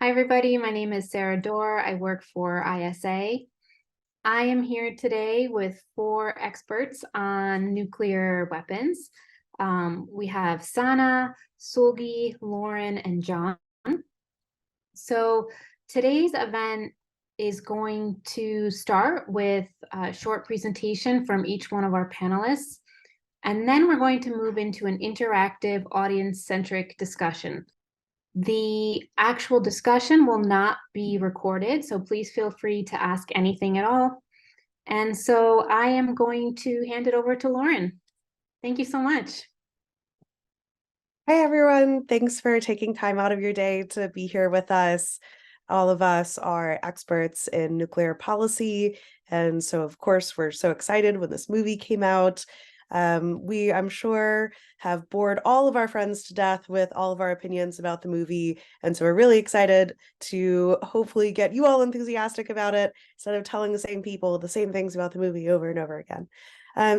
Hi, everybody. My name is Sarah Dorr. I work for ISA. I am here today with four experts on nuclear weapons. We have Sanne, Sulgiye, Lauren, and John. So today's event is going to start with a short presentation from each one of our panelists, and then we're going to move into an interactive audience-centric discussion. The actual discussion will not be recorded, so please feel free to ask anything at all. And so I am going to hand it over to Lauren. Thank you so much. Hi, everyone. Thanks for taking time out of your day to be here with us. All of us are experts in nuclear policy. And so, of course, we're so excited when this movie came out. I'm sure, have bored all of our friends to death with all of our opinions about the movie. And so we're really excited to hopefully get you all enthusiastic about it instead of telling the same people the same things about the movie over and over again.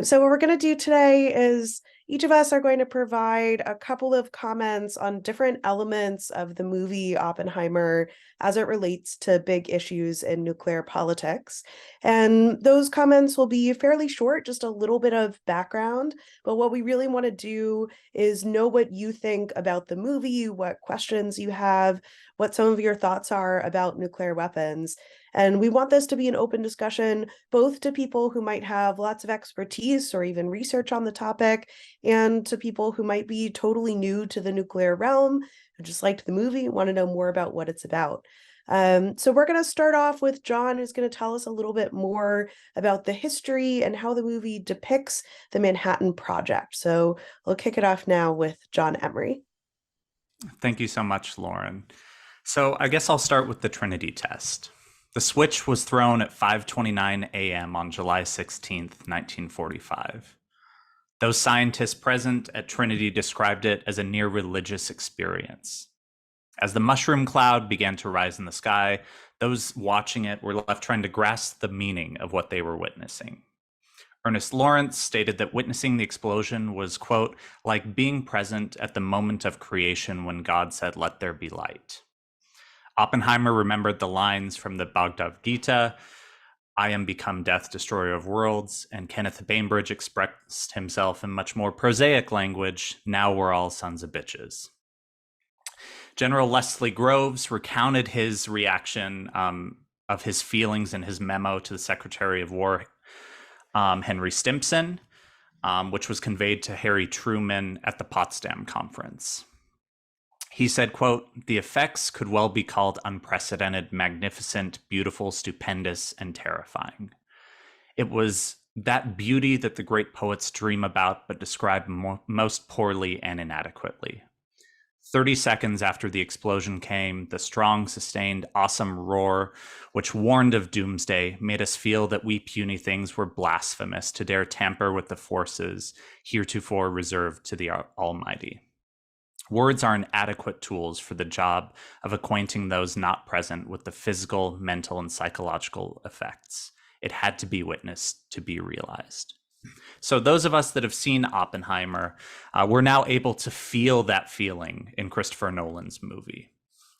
So what we're going to do today is each of us are going to provide a couple of comments on different elements of the movie Oppenheimer as it relates to big issues in nuclear politics. And those comments will be fairly short, just a little bit of background. But what we really want to do is know what you think about the movie, what questions you have, what some of your thoughts are about nuclear weapons. And we want this to be an open discussion, both to people who might have lots of expertise or even research on the topic, and to people who might be totally new to the nuclear realm, who just liked the movie, want to know more about what it's about. So we're going to start off with John, who's going to tell us a little bit more about the history and how the movie depicts the Manhattan Project. So we'll kick it off now with John Emery. Thank you so much, Lauren. So I guess I'll start with the Trinity test. The switch was thrown at 5:29 a.m. on July 16th, 1945. Those scientists present at Trinity described it as a near religious experience. As the mushroom cloud began to rise in the sky, those watching it were left trying to grasp the meaning of what they were witnessing. Ernest Lawrence stated that witnessing the explosion was, quote, like being present at the moment of creation when God said, "Let there be light." Oppenheimer remembered the lines from the Bhagavad Gita, "I am become death, destroyer of worlds," and Kenneth Bainbridge expressed himself in much more prosaic language, "Now we're all sons of bitches." General Leslie Groves recounted his reaction of his feelings in his memo to the Secretary of War, Henry Stimson, which was conveyed to Harry Truman at the Potsdam Conference. He said, quote, "The effects could well be called unprecedented, magnificent, beautiful, stupendous, and terrifying. It was that beauty that the great poets dream about but describe most poorly and inadequately. 30 seconds after the explosion came, the strong, sustained, awesome roar, which warned of doomsday, made us feel that we puny things were blasphemous to dare tamper with the forces heretofore reserved to the Almighty. Words are inadequate tools for the job of acquainting those not present with the physical, mental, and psychological effects. It had to be witnessed to be realized." So those of us that have seen Oppenheimer, we're now able to feel that feeling in Christopher Nolan's movie.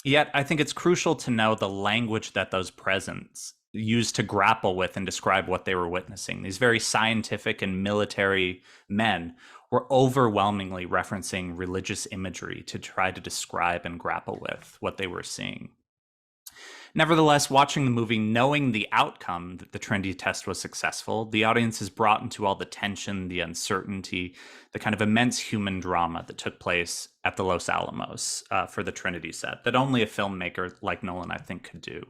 Yet I think it's crucial to know the language that those presents used to grapple with and describe what they were witnessing. These very scientific and military men were overwhelmingly referencing religious imagery to try to describe and grapple with what they were seeing. Nevertheless, watching the movie, knowing the outcome, that the Trinity test was successful, the audience is brought into all the tension, the uncertainty, the kind of immense human drama that took place at the Los Alamos for the Trinity set that only a filmmaker like Nolan, I think, could do.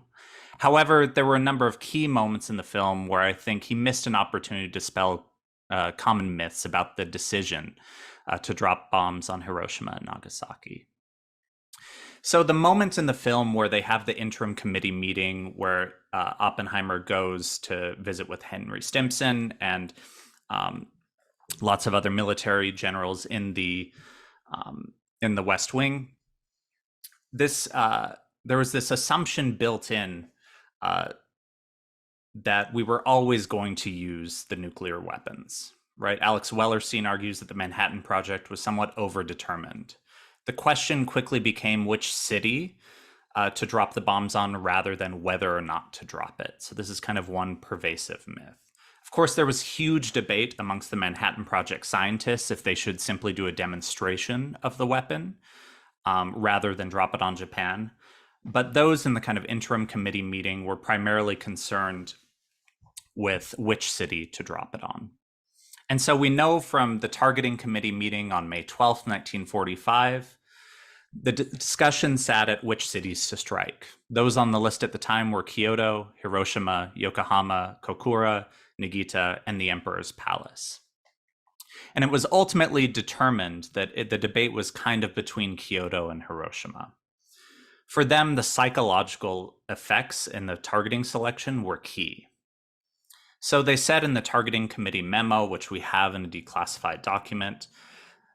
However, there were a number of key moments in the film where I think he missed an opportunity to dispel common myths about the decision to drop bombs on Hiroshima and Nagasaki. So the moment in the film where they have the interim committee meeting where Oppenheimer goes to visit with Henry Stimson and lots of other military generals in the West Wing, this there was this assumption built in that we were always going to use the nuclear weapons, right? Alex Wellerstein argues that the Manhattan Project was somewhat overdetermined. The question quickly became which city to drop the bombs on rather than whether or not to drop it. So this is kind of one pervasive myth. Of course, there was huge debate amongst the Manhattan Project scientists if they should simply do a demonstration of the weapon rather than drop it on Japan. But those in the kind of interim committee meeting were primarily concerned with which city to drop it on. And so we know from the targeting committee meeting on May 12th, 1945, the discussion sat at which cities to strike. Those on the list at the time were Kyoto, Hiroshima, Yokohama, Kokura, Nagita, and the Emperor's Palace. And it was ultimately determined that the debate was kind of between Kyoto and Hiroshima. For them, the psychological effects in the targeting selection were key. So they said in the targeting committee memo, which we have in a declassified document,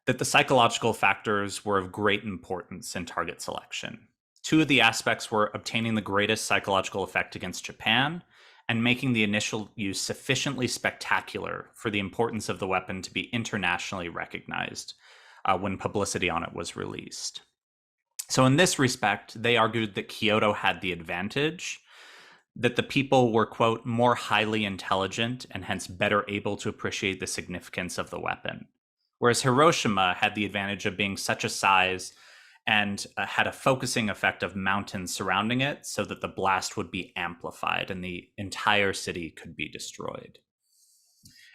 that the psychological factors were of great importance in target selection. Two of the aspects were obtaining the greatest psychological effect against Japan and making the initial use sufficiently spectacular for the importance of the weapon to be internationally recognized when publicity on it was released. So in this respect, they argued that Kyoto had the advantage, that the people were, quote, more highly intelligent and hence better able to appreciate the significance of the weapon. Whereas Hiroshima had the advantage of being such a size and had a focusing effect of mountains surrounding it so that the blast would be amplified and the entire city could be destroyed.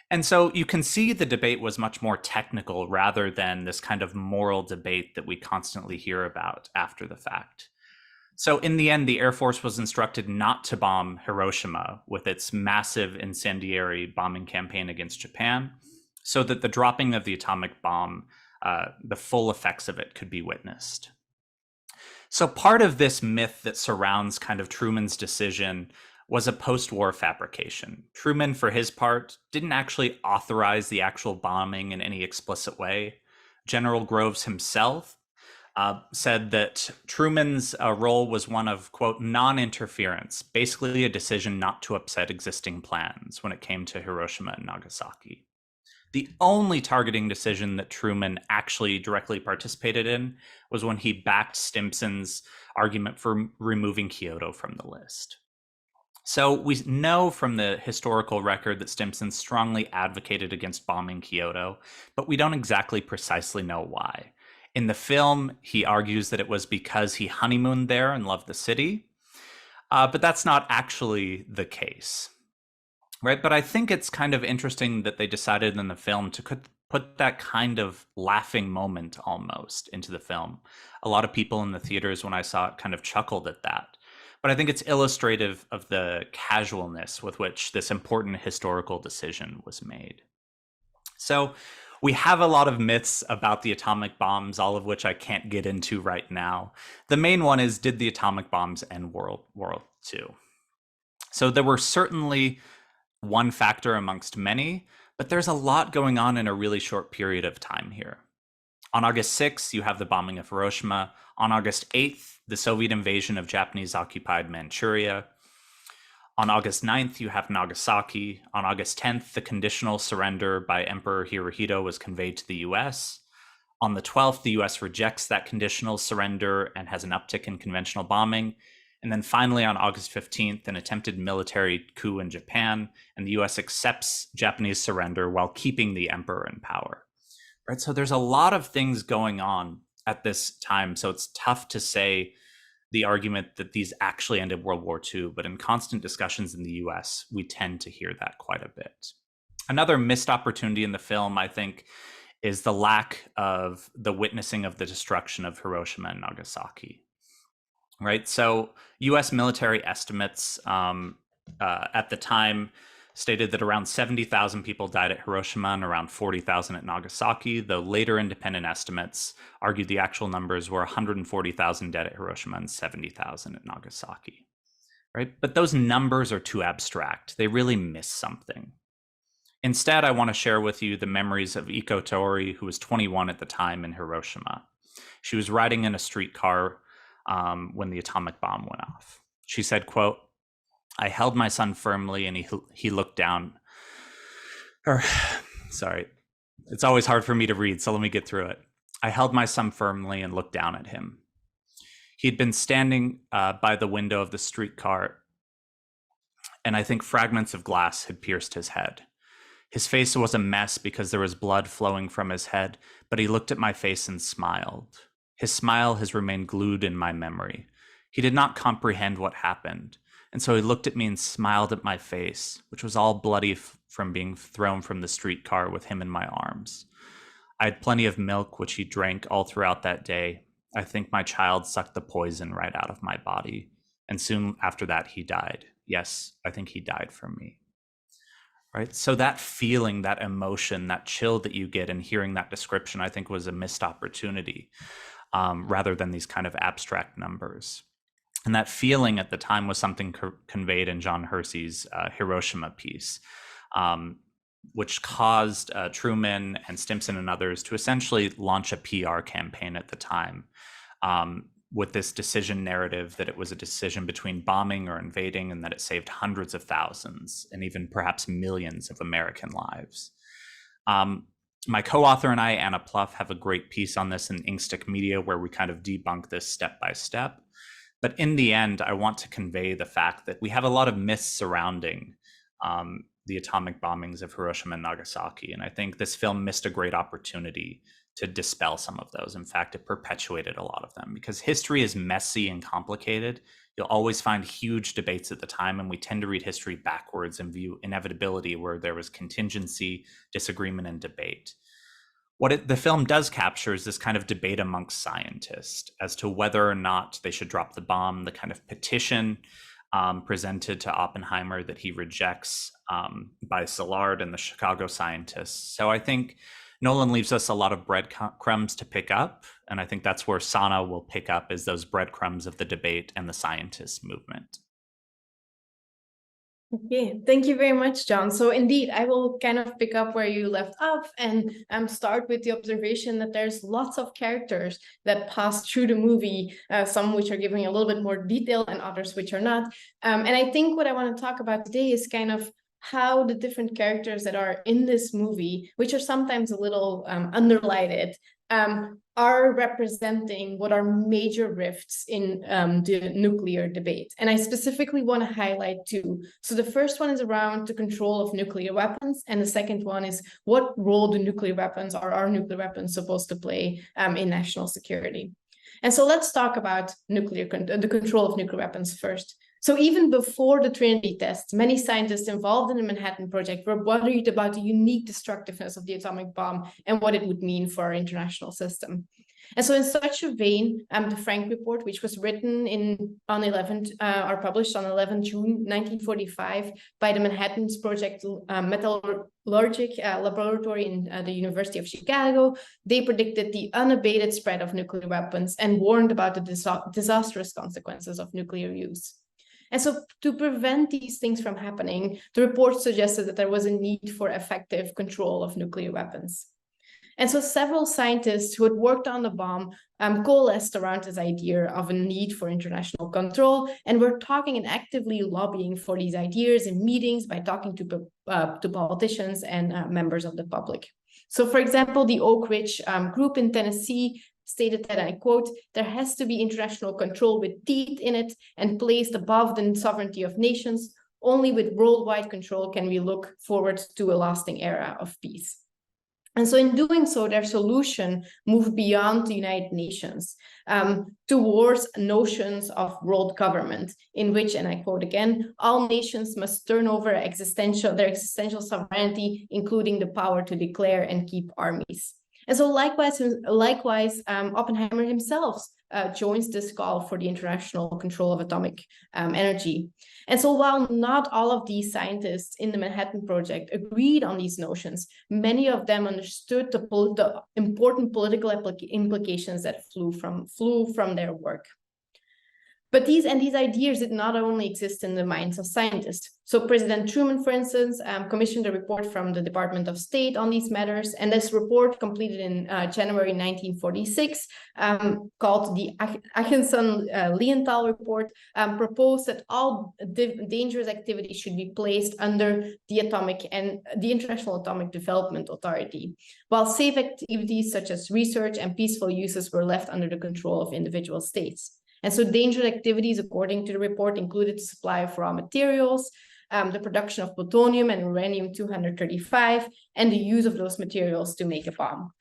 And so you can see the debate was much more technical rather than this kind of moral debate that we constantly hear about after the fact. So in the end, the Air Force was instructed not to bomb Hiroshima with its massive incendiary bombing campaign against Japan, so that the dropping of the atomic bomb, the full effects of it could be witnessed. So part of this myth that surrounds kind of Truman's decision was a post-war fabrication. Truman, for his part, didn't actually authorize the actual bombing in any explicit way. General Groves himself said that Truman's role was one of, quote, non-interference, basically a decision not to upset existing plans when it came to Hiroshima and Nagasaki. The only targeting decision that Truman actually directly participated in was when he backed Stimson's argument for removing Kyoto from the list. So we know from the historical record that Stimson strongly advocated against bombing Kyoto, but we don't exactly precisely know why. In the film, he argues that it was because he honeymooned there and loved the city, but that's not actually the case. Right, but I think it's kind of interesting that they decided in the film to put that kind of laughing moment almost into the film. A lot of people in the theaters when I saw it kind of chuckled at that. But I think it's illustrative of the casualness with which this important historical decision was made. So we have a lot of myths about the atomic bombs, all of which I can't get into right now. The main one is, did the atomic bombs end World War II? So there were certainly one factor amongst many, but there's a lot going on in a really short period of time here. On August 6th, you have the bombing of Hiroshima. On August 8th, the Soviet invasion of Japanese-occupied Manchuria. On August 9th, you have Nagasaki. On August 10th, the conditional surrender by Emperor Hirohito was conveyed to the US. On the 12th, the US rejects that conditional surrender and has an uptick in conventional bombing. And then finally, on August 15th, an attempted military coup in Japan, and the US accepts Japanese surrender while keeping the emperor in power. Right, so there's a lot of things going on at this time, so it's tough to say the argument that these actually ended World War II, but in constant discussions in the US, we tend to hear that quite a bit. Another missed opportunity in the film, I think, is the lack of the witnessing of the destruction of Hiroshima and Nagasaki. Right, so US military estimates at the time stated that around 70,000 people died at Hiroshima and around 40,000 at Nagasaki, though later independent estimates argued the actual numbers were 140,000 dead at Hiroshima and 70,000 at Nagasaki. Right? But those numbers are too abstract. They really miss something. Instead, I want to share with you the memories of Iko Tori, who was 21 at the time in Hiroshima. She was riding in a streetcar when the atomic bomb went off. She said, quote, "I held my son firmly and he looked down." Sorry, it's always hard for me to read, so let me get through it. "I held my son firmly and looked down at him. He had been standing by the window of the streetcar, and I think fragments of glass had pierced his head. His face was a mess because there was blood flowing from his head, but he looked at my face and smiled. His smile has remained glued in my memory. He did not comprehend what happened, and so he looked at me and smiled at my face, which was all bloody from being thrown from the streetcar with him in my arms. I had plenty of milk, which he drank all throughout that day. I think my child sucked the poison right out of my body, and soon after that he died. Yes, I think he died from me. Right? So that feeling, that emotion, that chill that you get in hearing that description, I think was a missed opportunity rather than these kind of abstract numbers. And that feeling at the time was something conveyed in John Hersey's Hiroshima piece, which caused Truman and Stimson and others to essentially launch a PR campaign at the time with this decision narrative that it was a decision between bombing or invading, and that it saved hundreds of thousands and even perhaps millions of American lives. My co-author and I, Anna Pluff, have a great piece on this in Inkstick Media where we kind of debunk this step by step. But in the end, I want to convey the fact that we have a lot of myths surrounding the atomic bombings of Hiroshima and Nagasaki. And I think this film missed a great opportunity to dispel some of those. In fact, it perpetuated a lot of them because history is messy and complicated. You'll always find huge debates at the time, and we tend to read history backwards and view inevitability where there was contingency, disagreement, and debate. What the film does capture is this kind of debate amongst scientists as to whether or not they should drop the bomb, the kind of petition presented to Oppenheimer that he rejects by Szilard and the Chicago scientists. So I think Nolan leaves us a lot of breadcrumbs to pick up, and I think that's where Sanne will pick up, is those breadcrumbs of the debate and the scientist movement. Okay, thank you very much, John. So indeed, I will kind of pick up where you left off and start with the observation that there's lots of characters that pass through the movie, some which are giving a little bit more detail and others which are not. And I think what I want to talk about today is kind of how the different characters that are in this movie, which are sometimes a little underlighted, are representing what are major rifts in the nuclear debate. And I specifically want to highlight two. So the first one is around the control of nuclear weapons, and the second one is what role do nuclear weapons, or are nuclear weapons supposed to play in national security? And so let's talk about the control of nuclear weapons first. So even before the Trinity tests, many scientists involved in the Manhattan Project were worried about the unique destructiveness of the atomic bomb and what it would mean for our international system. And so in such a vein, the Frank Report, which was written or published on 11 June 1945 by the Manhattan Project Metallurgic Laboratory in the University of Chicago, they predicted the unabated spread of nuclear weapons and warned about the disastrous consequences of nuclear use. And so to prevent these things from happening, the report suggested that there was a need for effective control of nuclear weapons. And so several scientists who had worked on the bomb coalesced around this idea of a need for international control, and were talking and actively lobbying for these ideas in meetings by talking to politicians and members of the public. So for example, the Oak Ridge group in Tennessee stated that, I quote, "There has to be international control with teeth in it and placed above the sovereignty of nations. Only with worldwide control can we look forward to a lasting era of peace." And so in doing so, their solution moved beyond the United Nations towards notions of world government, in which, and I quote again, "all nations must turn over their existential sovereignty, including the power to declare and keep armies." And so likewise, Oppenheimer himself joins this call for the international control of atomic energy. And so while not all of these scientists in the Manhattan Project agreed on these notions, many of them understood the important political implications that flew from their work. But these ideas did not only exist in the minds of scientists. So President Truman, for instance, commissioned a report from the Department of State on these matters. And this report, completed in January 1946, called the Achinson-Leonthal Report, proposed that all dangerous activities should be placed under the International Atomic Development Authority, while safe activities such as research and peaceful uses were left under the control of individual states. And so dangerous activities, according to the report, included the supply of raw materials, the production of plutonium and uranium-235, and the use of those materials to make a bomb.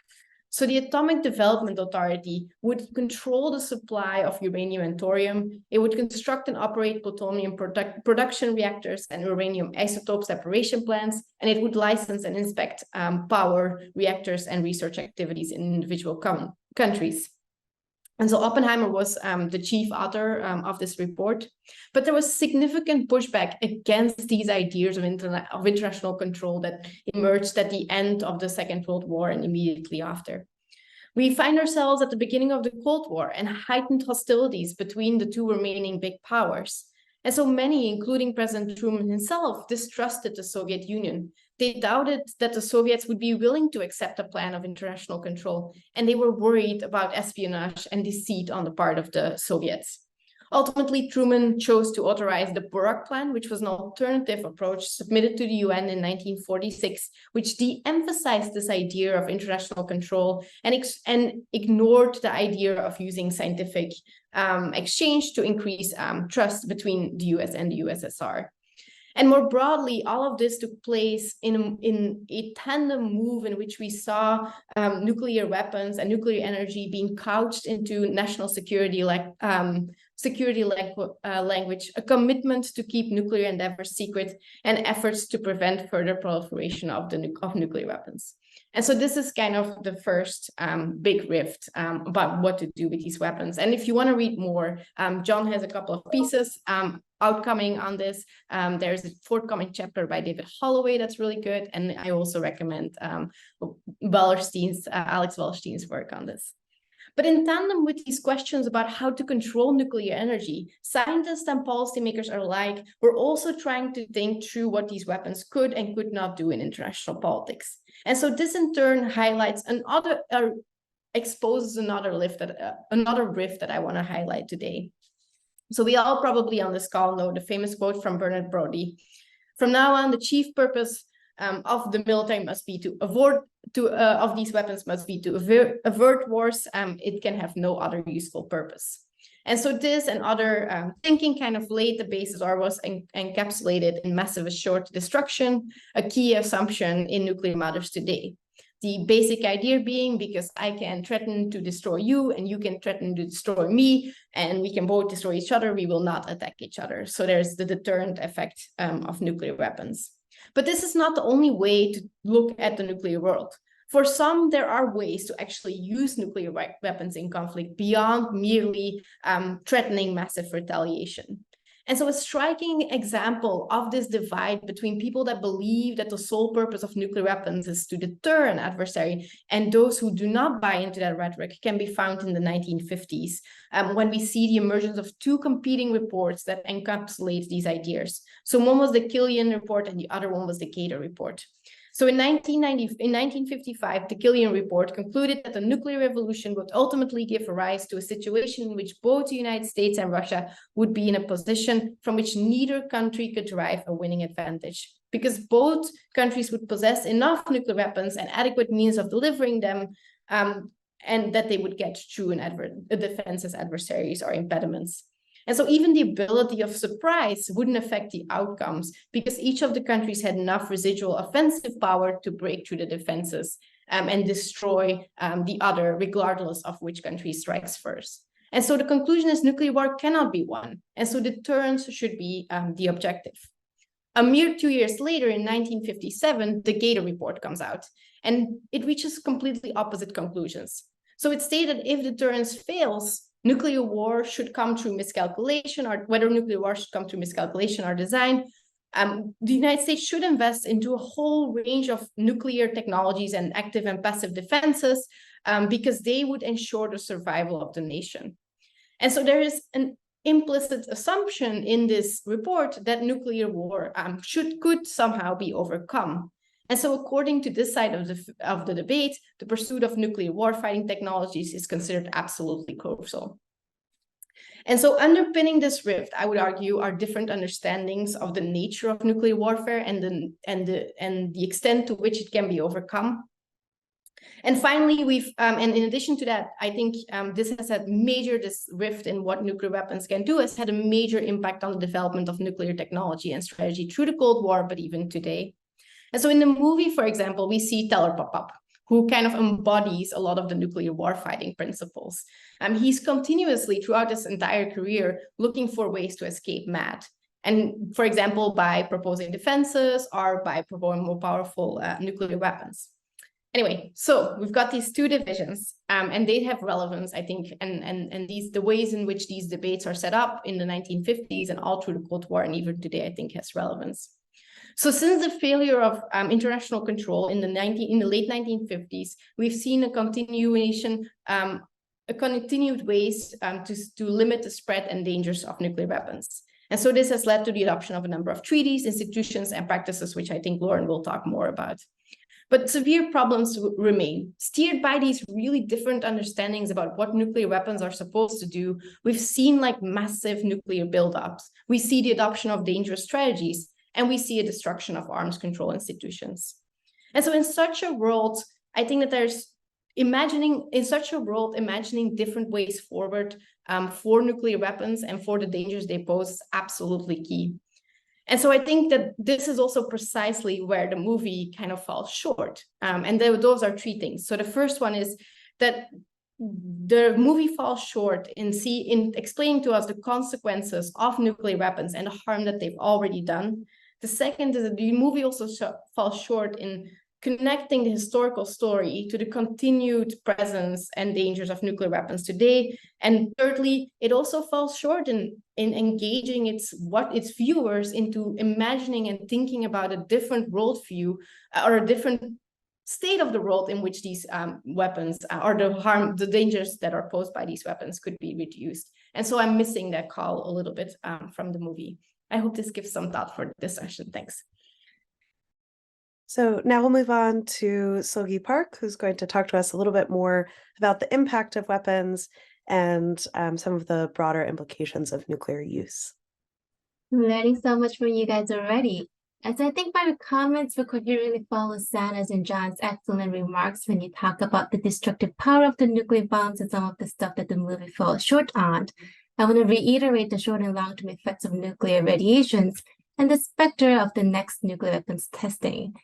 So the Atomic Development Authority would control the supply of uranium and thorium. It would construct and operate plutonium production reactors and uranium isotope separation plants, and it would license and inspect power reactors and research activities in individual countries. And so Oppenheimer was the chief author of this report, but there was significant pushback against these ideas of international control that emerged at the end of the Second World War and immediately after. We find ourselves at the beginning of the Cold War and heightened hostilities between the two remaining big powers. And so many, including President Truman himself, distrusted the Soviet Union. They doubted that the Soviets would be willing to accept a plan of international control, and they were worried about espionage and deceit on the part of the Soviets. Ultimately, Truman chose to authorize the Burak Plan, which was an alternative approach submitted to the UN in 1946, which de-emphasized this idea of international control and ignored the idea of using scientific exchange to increase trust between the US and the USSR. And more broadly, all of this took place in a tandem move in which we saw nuclear weapons and nuclear energy being couched into national security language, a commitment to keep nuclear endeavors secret, and efforts to prevent further proliferation of nuclear weapons. And so this is kind of the first big rift about what to do with these weapons. And if you want to read more, John has a couple of pieces outcoming on this. There's a forthcoming chapter by David Holloway that's really good. And I also recommend Alex Wallerstein's work on this. But in tandem with these questions about how to control nuclear energy, scientists and policymakers alike were also trying to think through what these weapons could and could not do in international politics. And so this in turn highlights exposes another rift that I want to highlight today. So we all probably on this call know the famous quote from Bernard Brodie: "From now on, the chief purpose of the military must be of these weapons must be to avert wars. It can have no other useful purpose." And so this and other thinking kind of laid the basis, or was encapsulated in massive assured destruction, a key assumption in nuclear matters today. The basic idea being, because I can threaten to destroy you and you can threaten to destroy me, and we can both destroy each other, we will not attack each other. So there's the deterrent effect of nuclear weapons. But this is not the only way to look at the nuclear world. For some, there are ways to actually use nuclear weapons in conflict beyond merely threatening massive retaliation. And so a striking example of this divide between people that believe that the sole purpose of nuclear weapons is to deter an adversary and those who do not buy into that rhetoric can be found in the 1950s, when we see the emergence of two competing reports that encapsulate these ideas. So one was the Killian report and the other one was the Gator report. So in 1955, the Killian report concluded that the nuclear revolution would ultimately give rise to a situation in which both the United States and Russia would be in a position from which neither country could derive a winning advantage, because both countries would possess enough nuclear weapons and adequate means of delivering them, and that they would get through a defense as adversaries or impediments. And so even the ability of surprise wouldn't affect the outcomes, because each of the countries had enough residual offensive power to break through the defenses and destroy the other, regardless of which country strikes first. And so the conclusion is nuclear war cannot be won. And so deterrence should be the objective. A mere 2 years later, in 1957, the Gator report comes out, and it reaches completely opposite conclusions. So it stated if deterrence fails, nuclear war should come through miscalculation, or whether nuclear war should come through miscalculation or design. The United States should invest into a whole range of nuclear technologies and active and passive defenses, because they would ensure the survival of the nation. And so there is an implicit assumption in this report that nuclear war could somehow be overcome. And so according to this side of the debate, the pursuit of nuclear warfighting technologies is considered absolutely crucial. And so underpinning this rift, I would argue, are different understandings of the nature of nuclear warfare and the extent to which it can be overcome. And finally, and in addition to that, I think this has had this rift in what nuclear weapons can do has had a major impact on the development of nuclear technology and strategy through the Cold War, but even today. And so in the movie, for example, we see Teller pop up, who kind of embodies a lot of the nuclear warfighting principles. He's continuously, throughout his entire career, looking for ways to escape MAD. And for example, by proposing defenses or by proposing more powerful nuclear weapons. Anyway, so we've got these two divisions, and they have relevance, I think, and the ways in which these debates are set up in the 1950s and all through the Cold War, and even today, I think has relevance. So since the failure of international control in the late 1950s, we've seen a continued ways to limit the spread and dangers of nuclear weapons. And so this has led to the adoption of a number of treaties, institutions, and practices, which I think Lauren will talk more about. But severe problems remain. Steered by these really different understandings about what nuclear weapons are supposed to do, we've seen like massive nuclear buildups. We see the adoption of dangerous strategies, and we see a destruction of arms control institutions. And so in such a world, I think that imagining different ways forward for nuclear weapons and for the dangers they pose is absolutely key. And so I think that this is also precisely where the movie kind of falls short. And those are three things. So the first one is that the movie falls short in explaining to us the consequences of nuclear weapons and the harm that they've already done. The second is that the movie also falls short in connecting the historical story to the continued presence and dangers of nuclear weapons today. And thirdly, it also falls short in engaging its viewers into imagining and thinking about a different worldview or a different state of the world in which these weapons or the dangers that are posed by these weapons could be reduced. And so I'm missing that call a little bit from the movie. I hope this gives some thought for this session. Thanks. So now we'll move on to Sulgiye Park, who's going to talk to us a little bit more about the impact of weapons and some of the broader implications of nuclear use. I'm learning so much from you guys already. As I think my comments will coherently follow Sanne's and John's excellent remarks when you talk about the destructive power of the nuclear bombs and some of the stuff that the movie falls short on, I want to reiterate the short and long-term effects of nuclear radiations and the specter of the next nuclear weapons testing.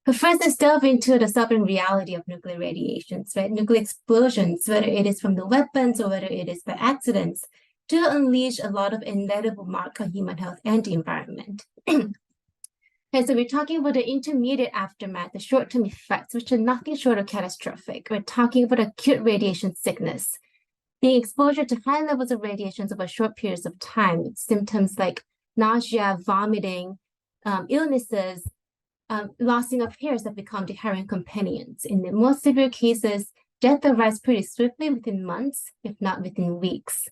But first, let's delve into the sobering reality of nuclear radiations, right? Nuclear explosions, whether it is from the weapons or whether it is by accidents, do unleash a lot of inevitable mark on human health and the environment. And so we're talking about the intermediate aftermath, the short-term effects, which are nothing short of catastrophic. We're talking about acute radiation sickness, being exposure to high levels of radiations over short periods of time, with symptoms like nausea, vomiting, illnesses, losing of hairs that become the harrowing companions. In the most severe cases, death arrives pretty swiftly within months, if not within weeks.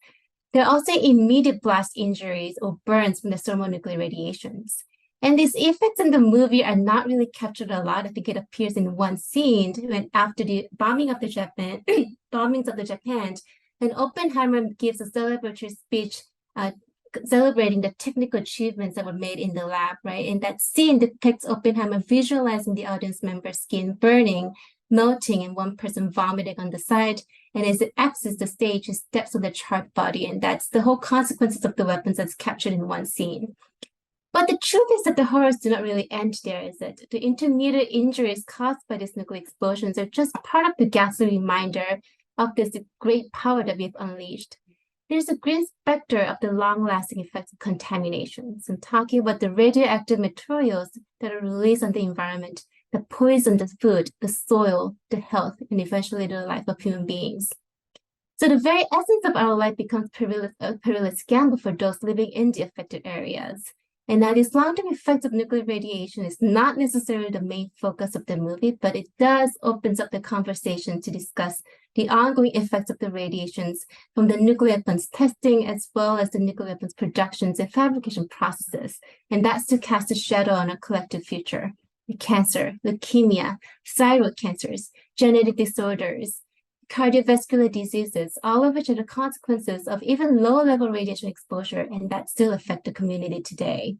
There are also immediate blast injuries or burns from the thermonuclear radiations. And these effects in the movie are not really captured a lot. I think it appears in one scene when after the bombings of the Japan, and Oppenheimer gives a celebratory speech celebrating the technical achievements that were made in the lab, right? And that scene depicts Oppenheimer visualizing the audience member's skin burning, melting, and one person vomiting on the side. And as it exits the stage, he steps on the charred body. And that's the whole consequences of the weapons that's captured in one scene. But the truth is that the horrors do not really end there, is it? The intermediate injuries caused by these nuclear explosions are just part of the ghastly reminder of this great power that we've unleashed. There's a great specter of the long-lasting effects of contaminations. I'm talking about the radioactive materials that are released on the environment that poison the food, the soil, the health, and eventually the life of human beings. So the very essence of our life becomes a perilous gamble for those living in the affected areas. And now these long-term effects of nuclear radiation is not necessarily the main focus of the movie, but it does opens up the conversation to discuss the ongoing effects of the radiations from the nuclear weapons testing as well as the nuclear weapons productions and fabrication processes. And that's to cast a shadow on our collective future. Cancer, leukemia, thyroid cancers, genetic disorders, cardiovascular diseases, all of which are the consequences of even low-level radiation exposure and that still affect the community today.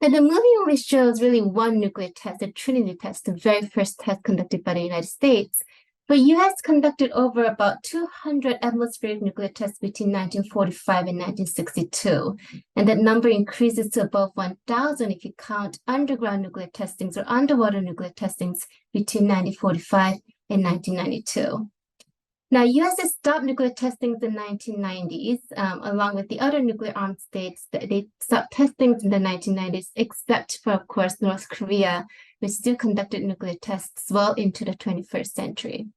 And the movie only shows really one nuclear test, the Trinity test, the very first test conducted by the United States. But US conducted over about 200 atmospheric nuclear tests between 1945 and 1962. And that number increases to above 1,000 if you count underground nuclear testings or underwater nuclear testings between 1945 and 1992. Now, US has stopped nuclear testings in the 1990s, along with the other nuclear armed states. They stopped testings in the 1990s, except for, of course, North Korea, which still conducted nuclear tests well into the 21st century.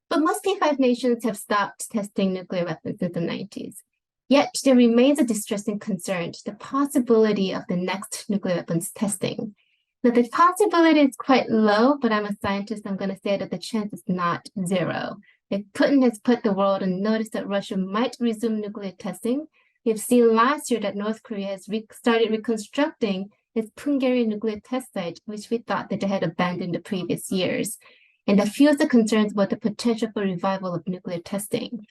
But most P5 nations have stopped testing nuclear weapons in the 90s. Yet there remains a distressing concern, the possibility of the next nuclear weapons testing. Now, the possibility is quite low, but I'm a scientist. I'm going to say that the chance is not zero. If Putin has put the world on notice that Russia might resume nuclear testing, we've seen last year that North Korea has started reconstructing its Punggye nuclear test site, which we thought that they had abandoned the previous years. And that fuels the concerns about the potential for revival of nuclear testing.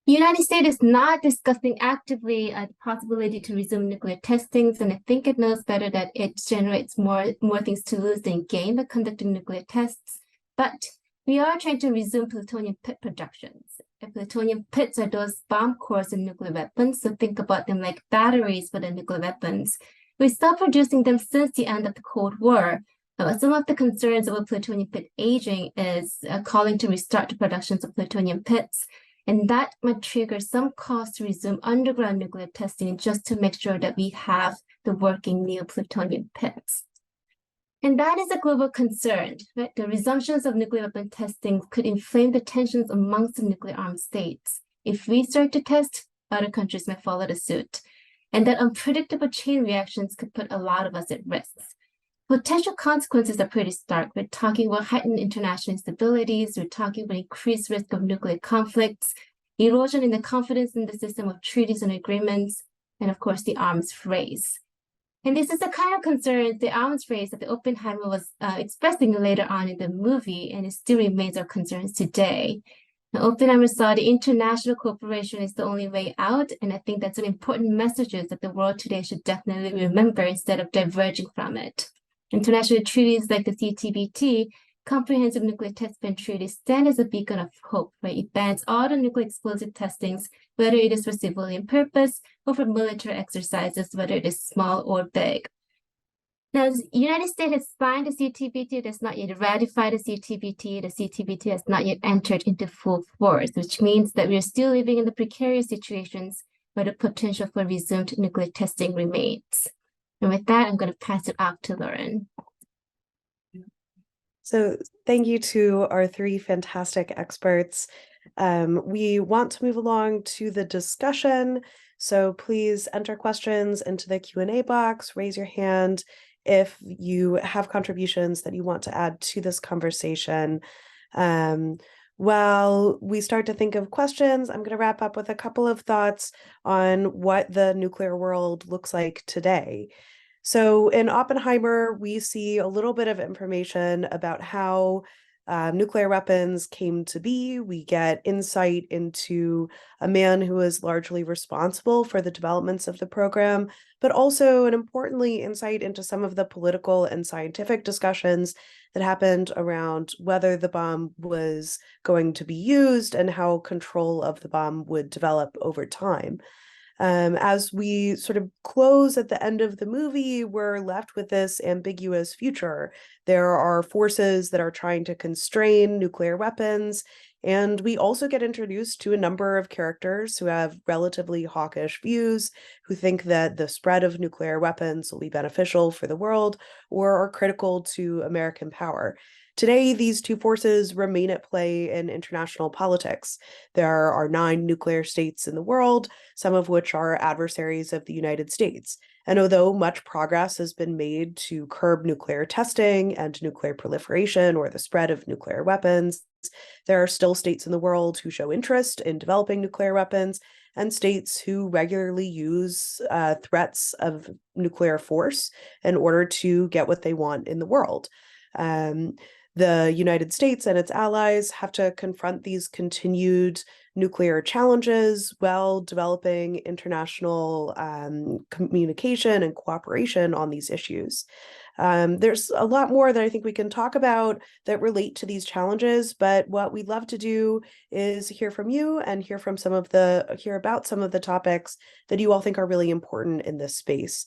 The United States is not discussing actively the possibility to resume nuclear testings, and I think it knows better that it generates more things to lose than gain by conducting nuclear tests. But we are trying to resume plutonium pit productions. And plutonium pits are those bomb cores in nuclear weapons, so think about them like batteries for the nuclear weapons. We stopped producing them since the end of the Cold War. Some of the concerns about plutonium pit aging is calling to restart the productions of plutonium pits, and that might trigger some cost to resume underground nuclear testing just to make sure that we have the working new plutonium pits. And that is a global concern, right? The resumptions of nuclear weapon testing could inflame the tensions amongst the nuclear armed states. If we start to test, other countries may follow the suit. And that unpredictable chain reactions could put a lot of us at risk. Potential consequences are pretty stark. We're talking about heightened international instabilities. We're talking about increased risk of nuclear conflicts, erosion in the confidence in the system of treaties and agreements, and of course, the arms race. And this is the kind of concern, the arms race that the Oppenheimer was expressing later on in the movie, and it still remains our concerns today. Now, Oppenheimer saw the international cooperation is the only way out, and I think that's an important message that the world today should definitely remember instead of diverging from it. International treaties like the CTBT, Comprehensive Nuclear Test Ban Treaty, stand as a beacon of hope, right? It bans all the nuclear explosive testings, whether it is for civilian purpose or for military exercises, whether it is small or big. Now, the United States has signed the CTBT, it has not yet ratified the CTBT. The CTBT has not yet entered into full force, which means that we are still living in the precarious situations where the potential for resumed nuclear testing remains. And with that, I'm going to pass it off to Lauren. So thank you to our three fantastic experts. We want to move along to the discussion. So please enter questions into the Q&A box, raise your hand if you have contributions that you want to add to this conversation. While we start to think of questions, I'm going to wrap up with a couple of thoughts on what the nuclear world looks like today. So in Oppenheimer, we see a little bit of information about how nuclear weapons came to be. We get insight into a man who was largely responsible for the developments of the program, but also, and importantly, insight into some of the political and scientific discussions that happened around whether the bomb was going to be used and how control of the bomb would develop over time. As we sort of close at the end of the movie, we're left with this ambiguous future. There are forces that are trying to constrain nuclear weapons, and we also get introduced to a number of characters who have relatively hawkish views, who think that the spread of nuclear weapons will be beneficial for the world or are critical to American power. Today, these two forces remain at play in international politics. There are 9 nuclear states in the world, some of which are adversaries of the United States. And although much progress has been made to curb nuclear testing and nuclear proliferation or the spread of nuclear weapons, there are still states in the world who show interest in developing nuclear weapons and states who regularly use threats of nuclear force in order to get what they want in the world. The United States and its allies have to confront these continued nuclear challenges while developing international communication and cooperation on these issues. There's a lot more that I think we can talk about that relate to these challenges, but what we'd love to do is hear from you and hear about some of the topics that you all think are really important in this space.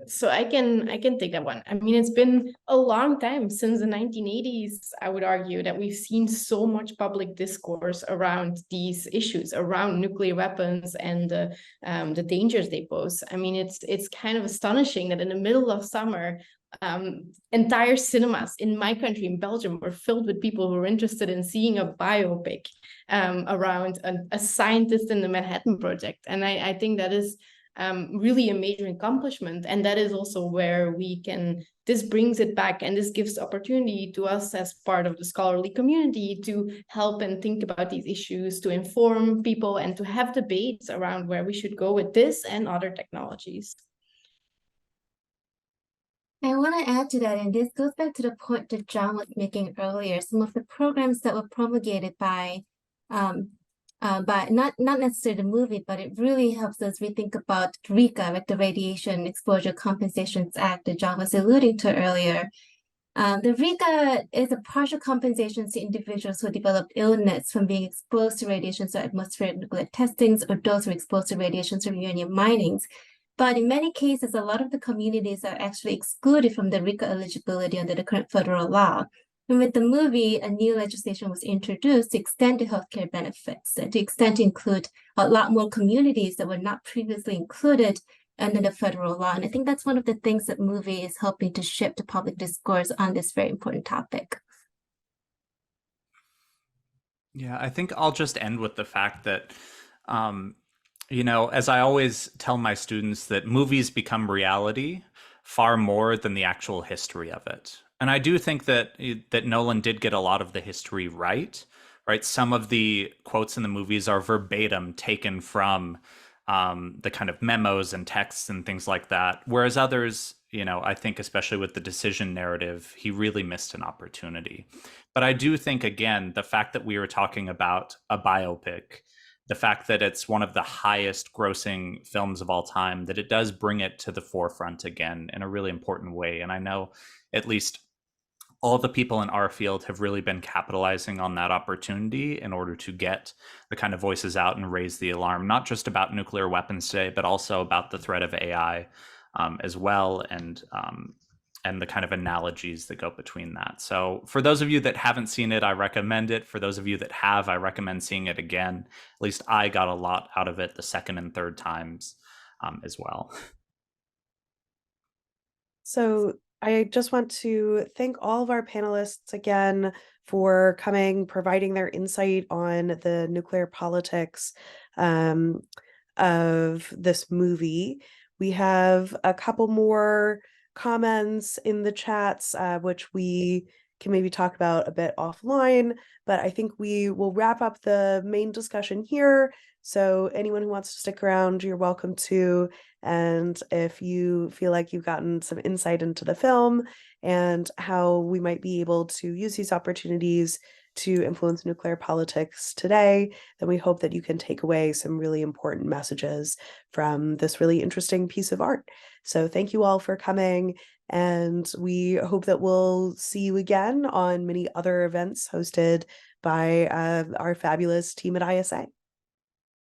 So I can take that one. I mean, it's been a long time since the 1980s, I would argue, that we've seen so much public discourse around these issues, around nuclear weapons and the dangers they pose. I mean, it's kind of astonishing that in the middle of summer, entire cinemas in my country, in Belgium, were filled with people who were interested in seeing a biopic around a scientist in the Manhattan Project. And I think that is really a major accomplishment. And that is also where this brings it back, and this gives opportunity to us as part of the scholarly community to help and think about these issues, to inform people and to have debates around where we should go with this and other technologies. I want to add to that, and this goes back to the point that John was making earlier. Some of the programs that were promulgated by not necessarily the movie, but it really helps us rethink about RECA, like the Radiation Exposure Compensations Act that John was alluding to earlier. The RECA is a partial compensation to individuals who develop illness from being exposed to radiation, so atmospheric nuclear testings, or those who are exposed to radiation from uranium minings. But in many cases, a lot of the communities are actually excluded from the RECA eligibility under the current federal law. And with the movie, a new legislation was introduced to extend the healthcare benefits, to extend to include a lot more communities that were not previously included under the federal law. And I think that's one of the things that movie is helping to shift the public discourse on this very important topic. Yeah, I think I'll just end with the fact that, as I always tell my students, that movies become reality far more than the actual history of it. And I do think that Nolan did get a lot of the history right? Some of the quotes in the movies are verbatim taken from the kind of memos and texts and things like that. Whereas others, I think especially with the decision narrative, he really missed an opportunity. But I do think, again, the fact that we were talking about a biopic, the fact that it's one of the highest grossing films of all time, that it does bring it to the forefront again in a really important way. And I know at least all the people in our field have really been capitalizing on that opportunity in order to get the kind of voices out and raise the alarm, not just about nuclear weapons today, but also about the threat of AI as well, and the kind of analogies that go between that. So for those of you that haven't seen it, I recommend it. For those of you that have, I recommend seeing it again. At least I got a lot out of it the second and third times as well. So I just want to thank all of our panelists again for coming, providing their insight on the nuclear politics of this movie. We have a couple more comments in the chats, which we can maybe talk about a bit offline, but I think we will wrap up the main discussion here. So anyone who wants to stick around, you're welcome to. And if you feel like you've gotten some insight into the film and how we might be able to use these opportunities to influence nuclear politics today, then we hope that you can take away some really important messages from this really interesting piece of art. So thank you all for coming, and we hope that we'll see you again on many other events hosted by our fabulous team at ISA.